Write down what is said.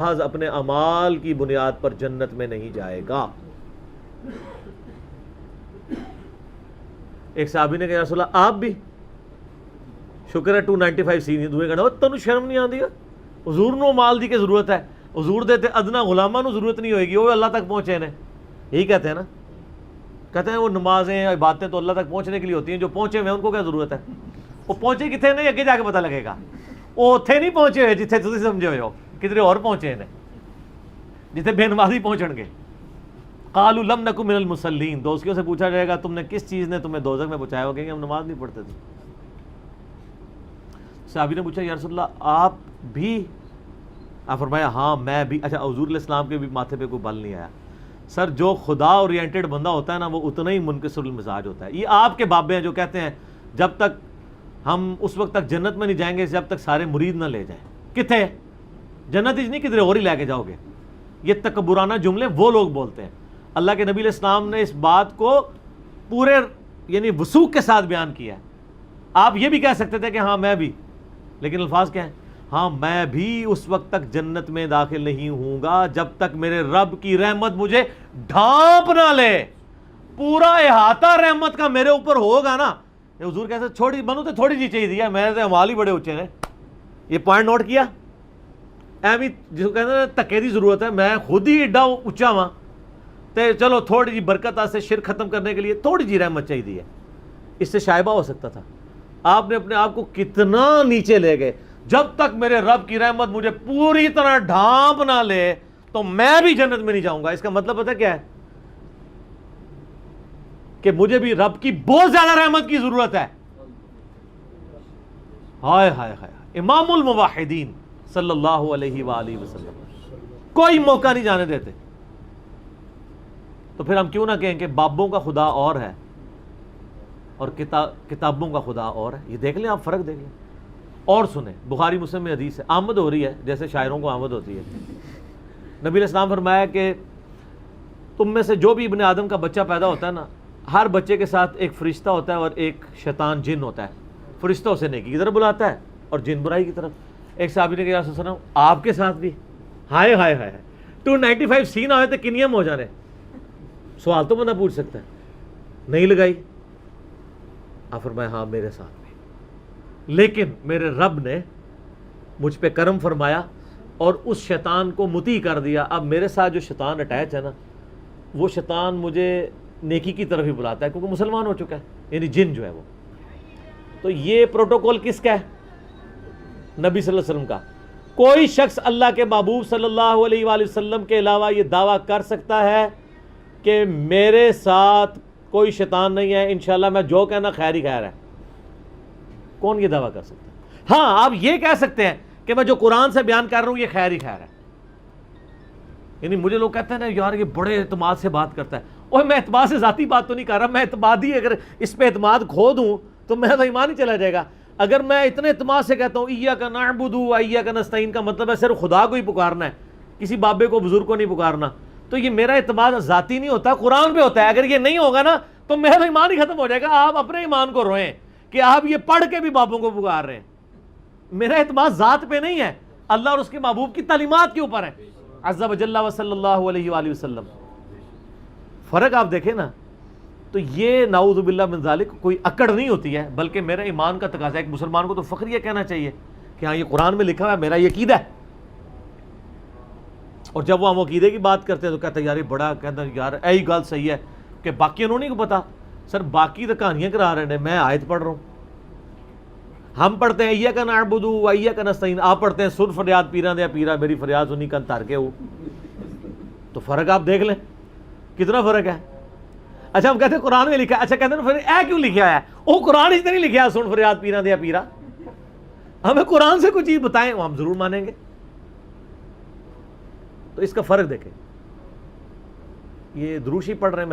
محض اپنے اعمال کی بنیاد پر جنت میں نہیں جائے گا۔ ایک صحابی نے کہا یا رسول اللہ آپ بھی؟ شکر ہے 295 سی نہیں دوئے کہنا تنو شرم نہیں آندی حضور نو مال دی کے ضرورت ہے، حضور دیتے ادنا غلامہ نو ضرورت نہیں ہوئے گی، وہ اللہ تک پہنچے نے، یہی کہتے ہیں نا، کہتے ہیں وہ نمازیں عبادتیں تو اللہ تک پہنچنے کے لیے ہوتی ہیں، جو پہنچے ہوئے ان کو کیا ضرورت ہے؟ وہ پہنچے کتنے نہیں اگے جا کے پتہ لگے گا، وہ اتھے نہیں پہنچے ہوئے جتھے تسی سمجھے ہوئے ہو، کدھر اور پہنچے ہیں جتھے بے نمازی پہنچن گے۔ قالوا لم نکن من المصلین، دوستیوں سے پوچھا جائے گا تم نے کس چیز نے تمہیں دوزخ میں پہنچایا ہوگا کہ ہم نماز نہیں پڑھتے تھے۔ صحابی نے پوچھا یا رسول اللہ آپ بھی؟ آپ فرمایا ہاں میں بھی۔ اچھا حضور علیہ السلام کے بھی ماتھے پہ کوئی بل نہیں آیا۔ سر جو خدا اورینٹڈ بندہ ہوتا ہے نا وہ اتنا ہی منکسر المزاج ہوتا ہے۔ یہ آپ کے بابے ہیں جو کہتے ہیں جب تک ہم اس وقت تک جنت میں نہیں جائیں گے جب تک سارے مرید نہ لے جائیں۔ کتنے جنت ہی نہیں، کدھر اور ہی لے کے جاؤ گے۔ یہ تکبرانہ جملے وہ لوگ بولتے ہیں۔ اللہ کے نبی علیہ السلام نے اس بات کو پورے یعنی وثوق کے ساتھ بیان کیا ہے۔ آپ یہ بھی کہہ سکتے تھے کہ ہاں میں بھی، لیکن الفاظ کیا ہیں؟ ہاں میں بھی اس وقت تک جنت میں داخل نہیں ہوں گا جب تک میرے رب کی رحمت مجھے ڈھانپ نہ لے۔ پورا احاطہ رحمت کا میرے اوپر ہوگا نا۔ حضور کہتے ہیں چھوڑی بنو تو تھوڑی جی چاہیے دیا، میرے تو امال ہی بڑے اونچے ہیں۔ یہ پوائنٹ نوٹ کیا؟ بھی جس کو کہتے ہیں تکے دی ضرورت ہے، میں خود ہی ایڈا اونچا ہاں تے چلو تھوڑی جی برکت سے شرک ختم کرنے کے لیے تھوڑی جی رحمت چاہیے ہے، اس سے شائبہ ہو سکتا تھا۔ آپ نے اپنے آپ کو کتنا نیچے لے گئے، جب تک میرے رب کی رحمت مجھے پوری طرح ڈھانپ نہ لے تو میں بھی جنت میں نہیں جاؤں گا۔ اس کا مطلب پتہ کیا ہے؟ کہ مجھے بھی رب کی بہت زیادہ رحمت کی ضرورت ہے۔ ہائے ہائے ہائے، امام الموحدین صلی اللہ علیہ وآلہ وسلم کوئی موقع نہیں جانے دیتے۔ تو پھر ہم کیوں نہ کہیں کہ بابوں کا خدا اور ہے اور کتابوں کا خدا اور ہے؟ یہ دیکھ لیں آپ، فرق دیکھ لیں اور سنیں۔ بخاری مسلم میں حدیث ہے، آمد ہو رہی ہے جیسے شاعروں کو آمد ہوتی ہے۔ نبی علیہ السلام فرمایا کہ تم میں سے جو بھی ابن آدم کا بچہ پیدا ہوتا ہے نا، ہر بچے کے ساتھ ایک فرشتہ ہوتا ہے اور ایک شیطان جن ہوتا ہے۔ فرشتہ اسے نیکی کی طرف بلاتا ہے اور جن برائی کی طرف۔ ایک صحابی نے کہا یا رسول اللہ آپ کے ساتھ بھی؟ ہائے ہائے ہائے، 295 سی نہ ہوئے تو کنیم ہو جانے۔ سوال تو بندہ پوچھ سکتا ہے، نہیں لگائی؟ آپ فرمایا ہاں میرے ساتھ بھی، لیکن میرے رب نے مجھ پہ کرم فرمایا اور اس شیطان کو مطیع کر دیا۔ اب میرے ساتھ جو شیطان اٹیچ ہے نا، وہ شیطان مجھے نیکی کی طرف ہی بلاتا ہے کیونکہ مسلمان ہو چکا ہے، یعنی جن جو ہے وہ۔ تو یہ پروٹوکول کس کا ہے؟ نبی صلی اللہ علیہ وسلم کا۔ کوئی شخص اللہ کے محبوب صلی اللہ علیہ وآلہ وسلم کے علاوہ یہ دعویٰ کر سکتا ہے کہ میرے ساتھ کوئی شیطان نہیں ہے، انشاءاللہ میں جو کہنا خیر ہی خیر ہے؟ کون یہ دعویٰ کر سکتا ہے؟ ہاں آپ یہ کہہ سکتے ہیں کہ میں جو قرآن سے بیان کر رہا ہوں یہ خیر ہی خیر ہے۔ یعنی مجھے لوگ کہتے ہیں نا یار یہ بڑے اعتماد سے بات کرتا ہے، اور میں اعتماد سے ذاتی بات تو نہیں کر رہا، میں اعتمادی اگر اس پہ اعتماد کھو دوں تو میرا تو ایمان ہی چلا جائے گا۔ اگر میں اتنے اعتماد سے کہتا ہوں ایاک نعبد و ایاک نستعین کا مطلب ہے صرف خدا کو ہی پکارنا ہے، کسی بابے کو بزرگ کو نہیں پکارنا، تو یہ میرا اعتماد ذاتی نہیں ہوتا، قرآن پہ ہوتا ہے۔ اگر یہ نہیں ہوگا نا تو میرا تو ایمان ہی ختم ہو جائے گا۔ آپ اپنے ایمان کو روئیں کہ آپ یہ پڑھ کے بھی بابوں کو پکار رہے ہیں۔ میرا اعتماد ذات پہ نہیں ہے، اللہ اور اس کے محبوب کی تعلیمات کے اوپر ہے، عز و جل و صلی اللہ علیہ وآلہ وسلم۔ فرق آپ دیکھیں نا، تو یہ نعوذ باللہ من ذالک کوئی اکڑ نہیں ہوتی ہے، بلکہ میرا ایمان کا تقاضا ہے۔ ایک مسلمان کو تو فخریہ کہنا چاہیے کہ ہاں یہ قرآن میں لکھا ہوا ہے، میرا یہ عقیدہ ہے۔ اور جب وہ ہم عقیدے کی بات کرتے ہیں تو کہتے ہیں یار یہ بڑا، کہتے ہیں یار یہی گل صحیح ہے کہ باقی انہوں نہیں کو پتا۔ سر باقی تو کہانیاں کرا رہے ہیں، میں آیت پڑھ رہا ہوں۔ ہم پڑھتے ہیں ایاک نعبد و ایاک نستعین، آپ پڑھتے ہیں سن فریاد پیراں دیا پیرا میری فریاد سنی کن تر کے ہو۔ تو فرق آپ دیکھ لیں کتنا فرق ہے۔ اچھا ہم کہتے ہیں قرآن میں لکھا ہے، اچھا کہتے ہیں پھر اے کیوں لکھا ہے؟ وہ قرآن اس نے نہیں لکھا ہے سن فریاد پیراں دیا پیرا، ہمیں قرآن سے کوئی چیز بتائیں وہ ہم ضرور مانیں گے۔ تو اس کا فرق دیکھیں، یہ دروشی پڑھ رہے ہیں